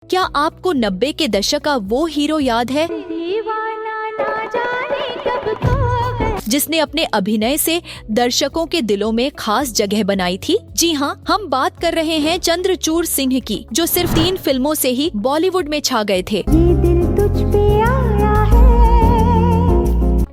क्या आपको 90 के दशक का वो हीरो याद है जिसने अपने अभिनय से दर्शकों के दिलों में खास जगह बनाई थी? जी हाँ, हम बात कर रहे हैं चंद्रचूड़ सिंह की, जो सिर्फ 3 फिल्मों से ही बॉलीवुड में छा गए थे। ये दिल तुझ पे आया है।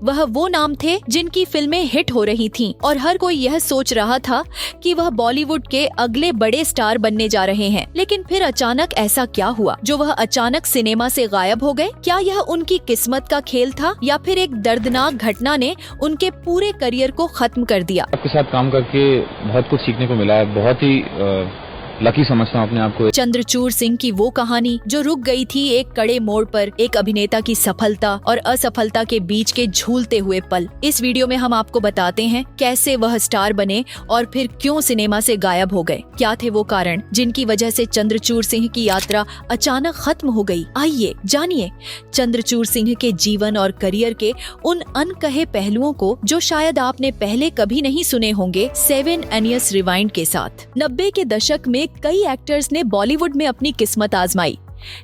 वह वो नाम थे जिनकी फिल्में हिट हो रही थीं और हर कोई यह सोच रहा था कि वह बॉलीवुड के अगले बड़े स्टार बनने जा रहे हैं। लेकिन फिर अचानक ऐसा क्या हुआ जो वह अचानक सिनेमा से गायब हो गए? क्या यह उनकी किस्मत का खेल था या फिर एक दर्दनाक घटना ने उनके पूरे करियर को खत्म कर दिया? आपके साथ काम करके बहुत कुछ सीखने को मिला है, बहुत ही लकी समझता हूँ अपने आप को। चंद्रचूड़ सिंह की वो कहानी जो रुक गई थी एक कड़े मोड़ पर, एक अभिनेता की सफलता और असफलता के बीच के झूलते हुए पल। इस वीडियो में हम आपको बताते हैं कैसे वह स्टार बने और फिर क्यों सिनेमा से गायब हो गए। क्या थे वो कारण जिनकी वजह से चंद्रचूड़ सिंह की यात्रा अचानक खत्म हो गई? आइए जानिए चंद्रचूड़ सिंह के जीवन और करियर के उन अनकहे पहलुओं को जो शायद आपने पहले कभी नहीं सुने होंगे 7 एनियस रिवाइंड के साथ। 90 के दशक में कई एक्टर्स ने बॉलीवुड में अपनी किस्मत आजमाई,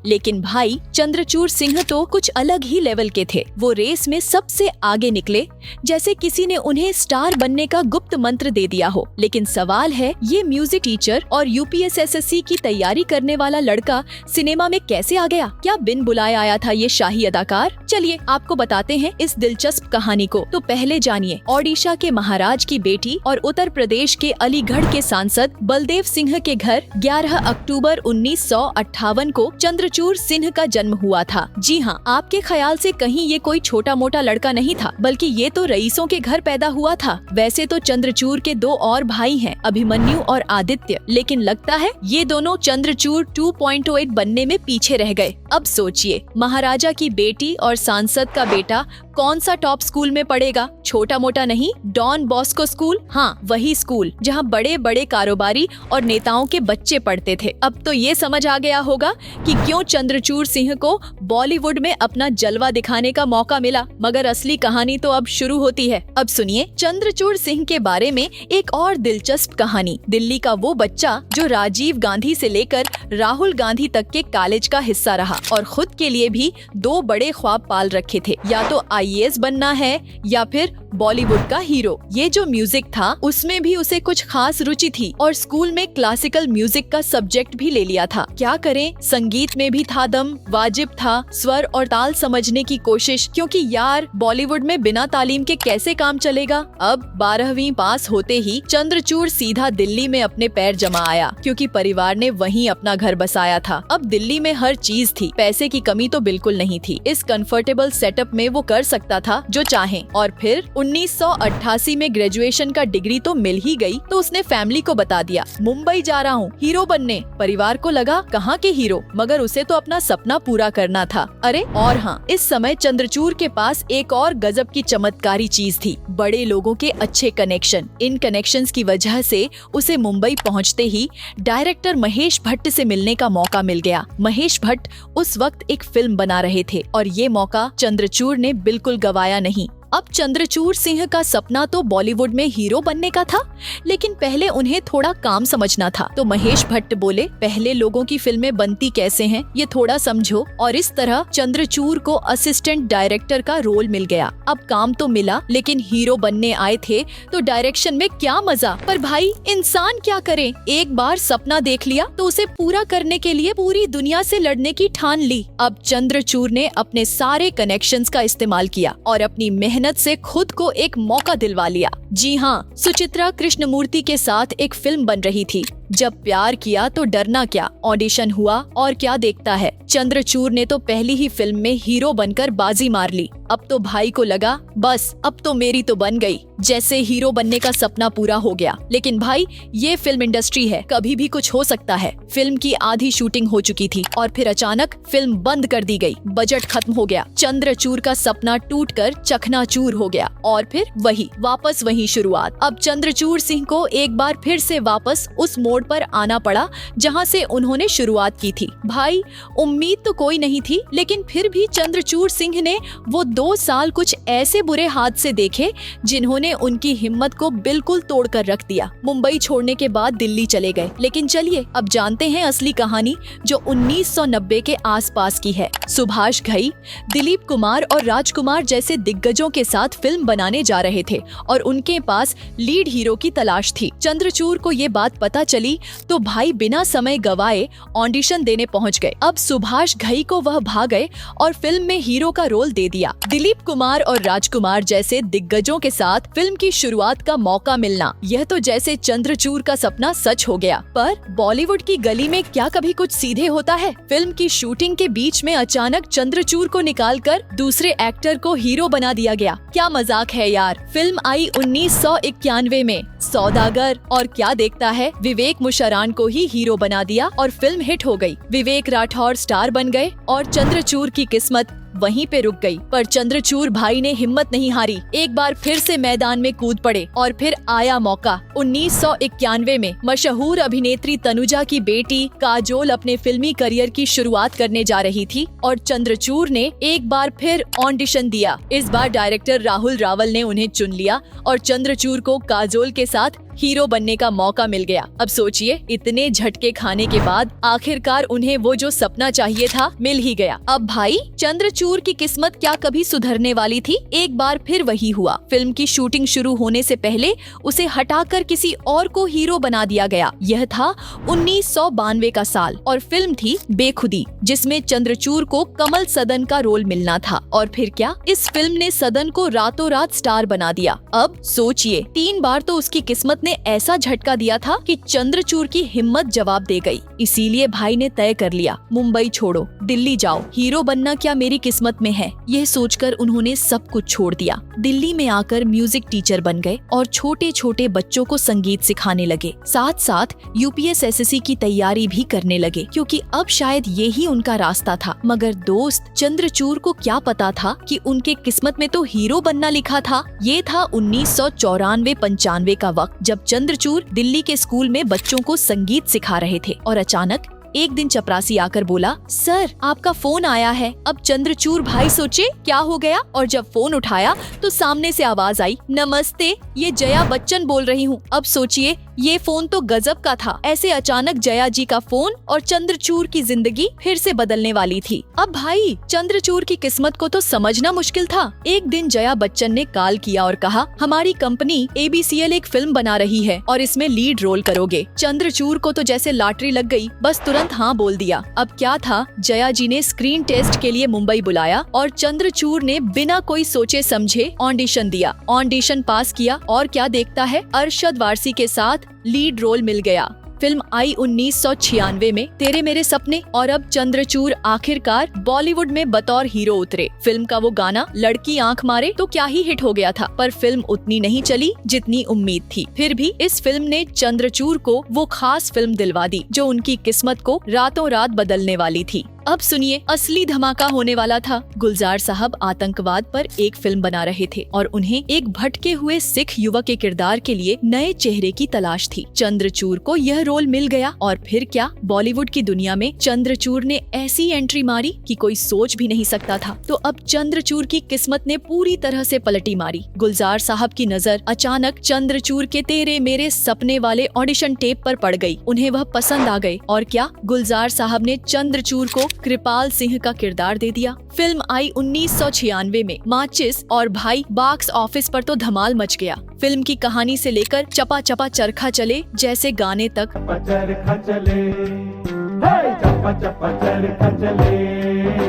लेकिन भाई चंद्रचूड़ सिंह तो कुछ अलग ही लेवल के थे। वो रेस में सबसे आगे निकले, जैसे किसी ने उन्हें स्टार बनने का गुप्त मंत्र दे दिया हो। लेकिन सवाल है, ये म्यूजिक टीचर और यूपीएसएससी की तैयारी करने वाला लड़का सिनेमा में कैसे आ गया? क्या बिन बुलाए आया था ये शाही अदाकार? चलिए आपको बताते हैं इस दिलचस्प कहानी को। तो पहले जानिए ओडिशा के महाराज की बेटी और उत्तर प्रदेश के अलीगढ़ के सांसद बलदेव सिंह के घर 11 अक्टूबर 1958 को चंद्रचूड़ सिंह का जन्म हुआ था। जी हाँ, आपके ख्याल से कहीं ये कोई छोटा मोटा लड़का नहीं था, बल्कि ये तो रईसों के घर पैदा हुआ था। वैसे तो चंद्रचूड़ के 2 और भाई हैं, अभिमन्यु और आदित्य, लेकिन लगता है ये दोनों चंद्रचूड़ 2.8 बनने में पीछे रह गए। अब सोचिए, महाराजा की बेटी और सांसद का बेटा कौन सा टॉप स्कूल में पढ़ेगा? छोटा मोटा नहीं, डॉन बॉस्को स्कूल। हाँ, वही स्कूल जहाँ बड़े बड़े कारोबारी और नेताओं के बच्चे पढ़ते थे। अब तो ये समझ आ गया होगा कि क्यों चंद्रचूड़ सिंह को बॉलीवुड में अपना जलवा दिखाने का मौका मिला। मगर असली कहानी तो अब शुरू होती है। अब सुनिए चंद्रचूड़ सिंह के बारे में एक और दिलचस्प कहानी। दिल्ली का वो बच्चा जो राजीव गांधी से लेकर राहुल गांधी तक के कॉलेज का हिस्सा रहा और खुद के लिए भी 2 बड़े ख्वाब पाल रखे थे, या तो आईएएस बनना है या फिर बॉलीवुड का हीरो। ये जो म्यूजिक था उसमें भी उसे कुछ खास रुचि थी और स्कूल में क्लासिकल म्यूजिक का सब्जेक्ट भी ले लिया था। क्या करें, संगीत में भी था दम, वाजिब था स्वर और ताल समझने की कोशिश, क्योंकि यार बॉलीवुड में बिना तालीम के कैसे काम चलेगा। अब 12वीं पास होते ही चंद्रचूड़ सीधा दिल्ली में अपने पैर जमा आया, क्योंकि परिवार ने वहीं अपना घर बसाया था। अब दिल्ली में हर चीज थी, पैसे की कमी तो बिल्कुल नहीं थी। इस कंफर्टेबल सेटअप में वो कर सकता था जो चाहे। और फिर 1988 में ग्रेजुएशन का डिग्री तो मिल ही गई, तो उसने फैमिली को बता दिया, मुंबई जा रहा हूँ हीरो बनने। परिवार को लगा कहाँ के हीरो, मगर उसे तो अपना सपना पूरा करना था। अरे और हाँ, इस समय चंद्रचूड़ के पास एक और गजब की चमत्कारी चीज थी, बड़े लोगों के अच्छे कनेक्शन। इन कनेक्शंस की वजह से उसे मुंबई पहुँचते ही डायरेक्टर महेश भट्ट से मिलने का मौका मिल गया। महेश भट्ट उस वक्त एक फिल्म बना रहे थे और ये मौका चंद्रचूड़ ने बिल्कुल गवाया नहीं। अब चंद्रचूड़ सिंह का सपना तो बॉलीवुड में हीरो बनने का था, लेकिन पहले उन्हें थोड़ा काम समझना था। तो महेश भट्ट बोले, पहले लोगों की फिल्में बनती कैसे हैं, ये थोड़ा समझो। और इस तरह चंद्रचूड़ को असिस्टेंट डायरेक्टर का रोल मिल गया। अब काम तो मिला, लेकिन हीरो बनने आए थे तो डायरेक्शन में क्या मजा। पर भाई इंसान क्या करे, एक बार सपना देख लिया तो उसे पूरा करने के लिए पूरी दुनिया से लड़ने की ठान ली। अब चंद्रचूड़ ने अपने सारे कनेक्शंस का इस्तेमाल किया और अपनी मेहनत से खुद को एक मौका दिलवा लिया। जी हाँ, सुचित्रा कृष्णमूर्ति के साथ एक फिल्म बन रही थी, जब प्यार किया तो डरना क्या। ऑडिशन हुआ और क्या देखता है, चंद्रचूड़ ने तो पहली ही फिल्म में हीरो बनकर बाजी मार ली। अब तो भाई को लगा बस अब तो मेरी तो बन गई, जैसे हीरो बनने का सपना पूरा हो गया। लेकिन भाई ये फिल्म इंडस्ट्री है, कभी भी कुछ हो सकता है। फिल्म की आधी शूटिंग हो चुकी थी और फिर अचानक फिल्म बंद कर दी गई, बजट खत्म हो गया। चंद्रचूड़ का सपना टूटकर चकनाचूर हो गया और फिर वापस वही शुरुआत। अब चंद्रचूड़ सिंह को एक बार फिर से वापस उस मोड़ मोड़ पर आना पड़ा जहां से उन्होंने शुरुआत की थी। भाई, उम्मीद तो कोई नहीं थी, लेकिन फिर भी चंद्रचूड़ सिंह ने वो 2 साल कुछ ऐसे बुरे हादसे देखे जिन्होंने उनकी हिम्मत को बिल्कुल तोड़कर रख दिया। मुंबई छोड़ने के बाद दिल्ली चले गए। लेकिन चलिए अब जानते हैं असली कहानी, जो 1990 के आसपास की है। सुभाष घई दिलीप कुमार और राजकुमार जैसे दिग्गजों के साथ फिल्म बनाने जा रहे थे और उनके पास लीड हीरो की तलाश थी। चंद्रचूड़ को ये बात पता चली तो भाई बिना समय गवाए ऑडिशन देने पहुंच गए। अब सुभाष घई को वह भा गए और फिल्म में हीरो का रोल दे दिया। दिलीप कुमार और राजकुमार जैसे दिग्गजों के साथ फिल्म की शुरुआत का मौका मिलना, यह तो जैसे चंद्रचूड़ का सपना सच हो गया। पर बॉलीवुड की गली में क्या कभी कुछ सीधे होता है? फिल्म की शूटिंग के बीच में अचानक चंद्रचूड़ को निकालकर दूसरे एक्टर को हीरो बना दिया गया। क्या मजाक है यार। फिल्म आई 1991 में। सौदागर और क्या देखता है, विवेक मुशरान को ही हीरो बना दिया और फिल्म हिट हो गई। विवेक राठौर स्टार बन गए और चंद्रचूड़ की किस्मत वहीं पे रुक गई। पर चंद्रचूड़ भाई ने हिम्मत नहीं हारी, एक बार फिर से मैदान में कूद पड़े और फिर आया मौका। 1991 में मशहूर अभिनेत्री तनुजा की बेटी काजोल अपने फिल्मी करियर की शुरुआत करने जा रही थी और चंद्रचूड़ ने एक बार फिर ऑडिशन दिया। इस बार डायरेक्टर राहुल रावल ने उन्हें चुन लिया और चंद्रचूड़ को काजोल के साथ हीरो बनने का मौका मिल गया। अब सोचिए, इतने झटके खाने के बाद आखिरकार उन्हें वो जो सपना चाहिए था मिल ही गया। अब भाई, चंद्रचूड़ की किस्मत क्या कभी सुधरने वाली थी? एक बार फिर वही हुआ। फिल्म की शूटिंग शुरू होने से पहले उसे हटाकर किसी और को हीरो बना दिया गया। यह था 1992 का साल और फिल्म थी बेखुदी, जिसमें चंद्रचूड़ को कमल सदन का रोल मिलना था। और फिर क्या, इस फिल्म ने सदन को रातों रात स्टार बना दिया। अब सोचिए, 3 बार तो उसकी किस्मत ने ऐसा झटका दिया था कि चंद्रचूड़ की हिम्मत जवाब दे गई। इसीलिए भाई ने तय कर लिया, मुंबई छोड़ो, दिल्ली जाओ, हीरो बनना क्या मेरी किस्मत में है? यह सोचकर उन्होंने सब कुछ छोड़ दिया। दिल्ली में आकर म्यूजिक टीचर बन गए और छोटे छोटे बच्चों को संगीत सिखाने लगे। साथ साथ UPSSC की तैयारी भी करने लगे, क्योंकि अब शायद ये ही उनका रास्ता था। मगर दोस्त, चंद्रचूड़ को क्या पता था कि उनके किस्मत में तो हीरो बनना लिखा था। ये था 1994-95 का वक्त, जब चंद्रचूड़ दिल्ली के स्कूल में बच्चों को संगीत सिखा रहे थे और अचानक एक दिन चपरासी आकर बोला, सर आपका फोन आया है। अब चंद्रचूड़ भाई सोचे क्या हो गया, और जब फोन उठाया तो सामने से आवाज आई, नमस्ते, ये जया बच्चन बोल रही हूँ। अब सोचिए, ये फोन तो गजब का था। ऐसे अचानक जया जी का फोन और चंद्रचूड़ की जिंदगी फिर से बदलने वाली थी। अब भाई, चंद्रचूड़ की किस्मत को तो समझना मुश्किल था। एक दिन जया बच्चन ने कॉल किया और कहा, हमारी कंपनी ABCL एक फिल्म बना रही है और इसमें लीड रोल करोगे। चंद्रचूड़ को तो जैसे लॉटरी लग गई, बस तुरंत हाँ बोल दिया। अब क्या था, जया जी ने स्क्रीन टेस्ट के लिए मुंबई बुलाया और चंद्रचूड़ ने बिना कोई सोचे समझे ऑडिशन दिया। ऑडिशन पास किया और क्या देखता है, अरशद वारसी के साथ लीड रोल मिल गया। फिल्म आई 1996 में, तेरे मेरे सपने, और अब चंद्रचूड़ आखिरकार बॉलीवुड में बतौर हीरो उतरे। फिल्म का वो गाना लड़की आंख मारे तो क्या ही हिट हो गया था, पर फिल्म उतनी नहीं चली जितनी उम्मीद थी। फिर भी इस फिल्म ने चंद्रचूड़ को वो खास फिल्म दिलवा दी जो उनकी किस्मत को रातों रात बदलने वाली थी। अब सुनिए, असली धमाका होने वाला था। गुलजार साहब आतंकवाद पर एक फिल्म बना रहे थे और उन्हें एक भटके हुए सिख युवक के किरदार के लिए नए चेहरे की तलाश थी। चंद्रचूड़ को यह रोल मिल गया और फिर क्या, बॉलीवुड की दुनिया में चंद्रचूड़ ने ऐसी एंट्री मारी कि कोई सोच भी नहीं सकता था। तो अब चंद्रचूड़ की किस्मत ने पूरी तरह से पलटी मारी। गुलजार साहब की नजर अचानक चंद्रचूड़ के तेरे मेरे सपने वाले ऑडिशन टेप पर पड़ गई। उन्हें वह पसंद आ गए और क्या, गुलजार साहब ने चंद्रचूड़ को कृपाल सिंह का किरदार दे दिया। फिल्म आई 1996 में। माचिस और भाई बॉक्स ऑफिस पर तो धमाल मच गया। फिल्म की कहानी से लेकर चपा चपा चरखा चले जैसे गाने तक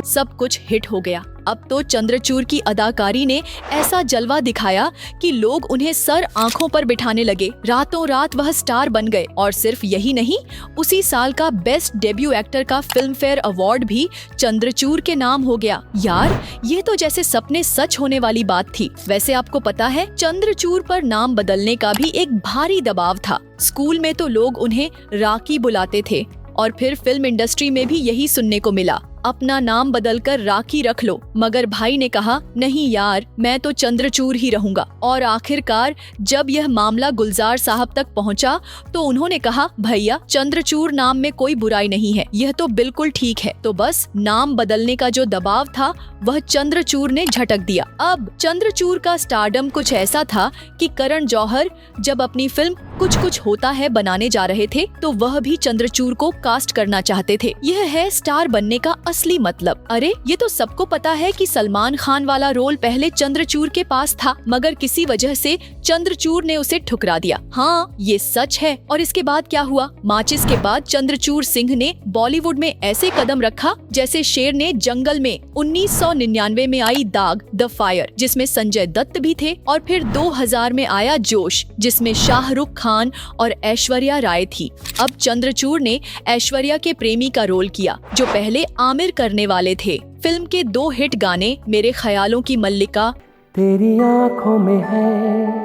सब कुछ हिट हो गया। अब तो चंद्रचूड़ की अदाकारी ने ऐसा जलवा दिखाया कि लोग उन्हें सर आंखों पर बिठाने लगे। रातों रात वह स्टार बन गए और सिर्फ यही नहीं, उसी साल का बेस्ट डेब्यू एक्टर का फिल्म फेयर अवार्ड भी चंद्रचूड़ के नाम हो गया। यार, ये तो जैसे सपने सच होने वाली बात थी। वैसे आपको पता है, चंद्रचूड़ पर नाम बदलने का भी एक भारी दबाव था। स्कूल में तो लोग उन्हें राकी बुलाते थे और फिर फिल्म इंडस्ट्री में भी यही सुनने को मिला। अपना नाम बदलकर राखी रख लो। मगर भाई ने कहा नहीं यार, मैं तो चंद्रचूर ही रहूंगा। और आखिरकार जब यह मामला गुलजार साहब तक पहुंचा तो उन्होंने कहा भैया चंद्रचूर नाम में कोई बुराई नहीं है, यह तो बिल्कुल ठीक है। तो बस नाम बदलने का जो दबाव था वह चंद्रचूर ने झटक दिया। अब चंद्रचूर का स्टारडम कुछ ऐसा था कि करण जौहर जब अपनी फिल्म कुछ कुछ होता है बनाने जा रहे थे तो वह भी चंद्रचूर को कास्ट करना चाहते थे। यह है स्टार बनने का असली मतलब। अरे ये तो सबको पता है कि सलमान खान वाला रोल पहले चंद्रचूर के पास था, मगर किसी वजह से चंद्रचूर ने उसे ठुकरा दिया। हाँ ये सच है। और इसके बाद क्या हुआ? माचिस के बाद चंद्रचूर सिंह ने बॉलीवुड में ऐसे कदम रखा जैसे शेर ने जंगल में 1999 में आई दाग द फायर जिसमें संजय दत्त भी थे, और फिर 2000 में आया जोश जिसमें शाहरुख खान और ऐश्वर्या राय थी। अब चंद्रचूर ने ऐश्वर्या के प्रेमी का रोल किया जो पहले आमिर करने वाले थे। फिल्म के 2 हिट गाने मेरे ख्यालों की मल्लिका, तेरी आंखों में है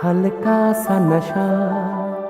हल्का सा नशा,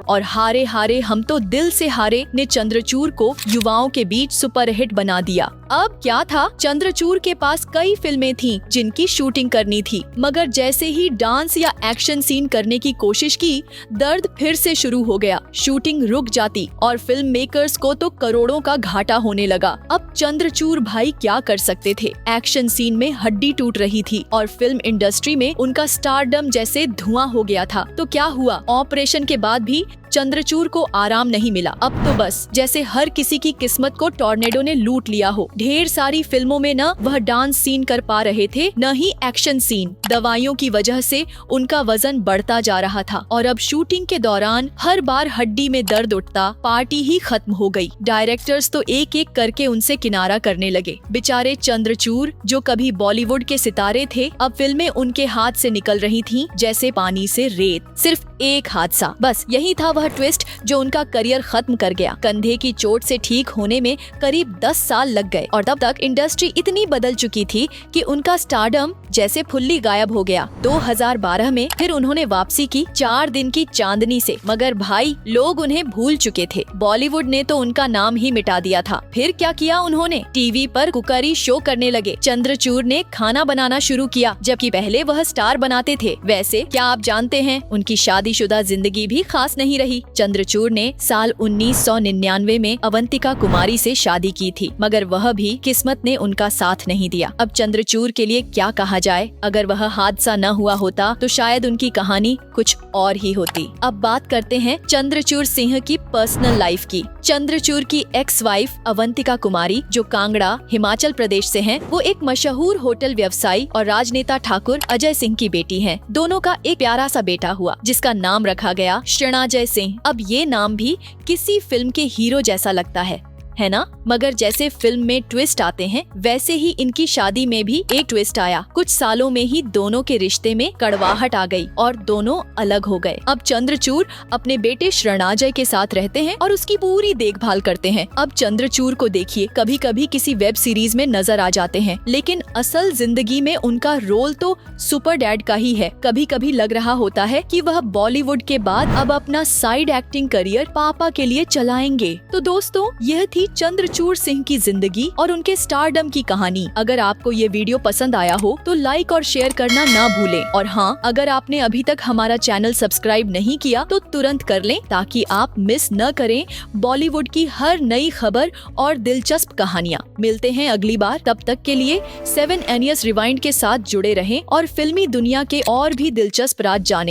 और हारे हारे हम तो दिल से हारे ने चंद्रचूर को युवाओं के बीच सुपरहिट बना दिया। अब क्या था, चंद्रचूर के पास कई फिल्में थीं जिनकी शूटिंग करनी थी, मगर जैसे ही डांस या एक्शन सीन करने की कोशिश की, दर्द फिर से शुरू हो गया। शूटिंग रुक जाती और फिल्म मेकर्स को तो करोड़ों का घाटा होने लगा। अब चंद्रचूर भाई क्या कर सकते थे? एक्शन सीन में हड्डी टूट रही थी और फिल्म इंडस्ट्री में उनका स्टारडम जैसे धुआं हो गया था। तो क्या हुआ? ऑपरेशन के बाद भी चंद्रचूर को आराम नहीं मिला। अब तो बस जैसे हर किसी की किस्मत को टॉर्नेडो ने लूट लिया हो। ढेर सारी फिल्मों में न वह डांस सीन कर पा रहे थे, न ही एक्शन सीन। दवाइयों की वजह से उनका वजन बढ़ता जा रहा था और अब शूटिंग के दौरान हर बार हड्डी में दर्द उठता, पार्टी ही खत्म हो गई। डायरेक्टर्स तो एक एक करके उनसे किनारा करने लगे। बेचारे चंद्रचूर जो कभी बॉलीवुड के सितारे थे, अब फिल्में उनके हाथ से निकल रही थीं जैसे पानी से रेत। सिर्फ एक हादसा, बस यही था वह ट्विस्ट जो उनका करियर खत्म कर गया। कंधे की चोट से ठीक होने में करीब 10 साल लग गए और तब तक इंडस्ट्री इतनी बदल चुकी थी कि उनका स्टारडम जैसे फुल्ली गायब हो गया। 2012 में फिर उन्होंने वापसी की 4 दिन की चांदनी से, मगर भाई लोग उन्हें भूल चुके थे। बॉलीवुड ने तो उनका नाम ही मिटा दिया था। फिर क्या किया उन्होंने? टीवी पर कुकरी शो करने लगे। चंद्रचूर ने खाना बनाना शुरू किया, जबकि पहले वह स्टार बनाते थे। वैसे क्या आप जानते हैं उनकी शादीशुदा जिंदगी भी खास नहीं रही। चंद्रचूर ने साल 1999 में अवंतिका कुमारी से शादी की थी, मगर वह भी किस्मत ने उनका साथ नहीं दिया। अब चंद्रचूर के लिए क्या कहा जाए? अगर वह हादसा न हुआ होता तो शायद उनकी कहानी कुछ और ही होती। अब बात करते हैं चंद्रचूर सिंह की पर्सनल लाइफ की। चंद्रचूर की एक्स वाइफ अवंतिका कुमारी जो कांगड़ा हिमाचल प्रदेश से हैं, वो एक मशहूर होटल व्यवसायी और राजनेता ठाकुर अजय सिंह की बेटी हैं। दोनों का एक प्यारा सा बेटा हुआ जिसका नाम रखा गया शरणाजय सिंह। अब ये नाम भी किसी फिल्म के हीरो जैसा लगता है ना? मगर जैसे फिल्म में ट्विस्ट आते हैं वैसे ही इनकी शादी में भी एक ट्विस्ट आया। कुछ सालों में ही दोनों के रिश्ते में कड़वाहट आ गई और दोनों अलग हो गए। अब चंद्रचूर अपने बेटे शरणाजय के साथ रहते हैं और उसकी पूरी देखभाल करते हैं। अब चंद्रचूर को देखिए, कभी कभी किसी वेब सीरीज में नजर आ जाते हैं, लेकिन असल जिंदगी में उनका रोल तो सुपर डैड का ही है। कभी कभी लग रहा होता है कि वह बॉलीवुड के बाद अब अपना साइड एक्टिंग करियर पापा के लिए चलाएंगे। तो दोस्तों, यह थी चंद्रचूर सिंह की जिंदगी और उनके स्टारडम की कहानी। अगर आपको ये वीडियो पसंद आया हो तो लाइक और शेयर करना ना भूलें। और हाँ, अगर आपने अभी तक हमारा चैनल सब्सक्राइब नहीं किया तो तुरंत कर लें ताकि आप मिस न करें बॉलीवुड की हर नई खबर और दिलचस्प कहानियाँ। मिलते हैं अगली बार, तब तक के लिए 7 NES रिवाइंड के साथ जुड़े रहें और फिल्मी दुनिया के और भी दिलचस्प राज जानें।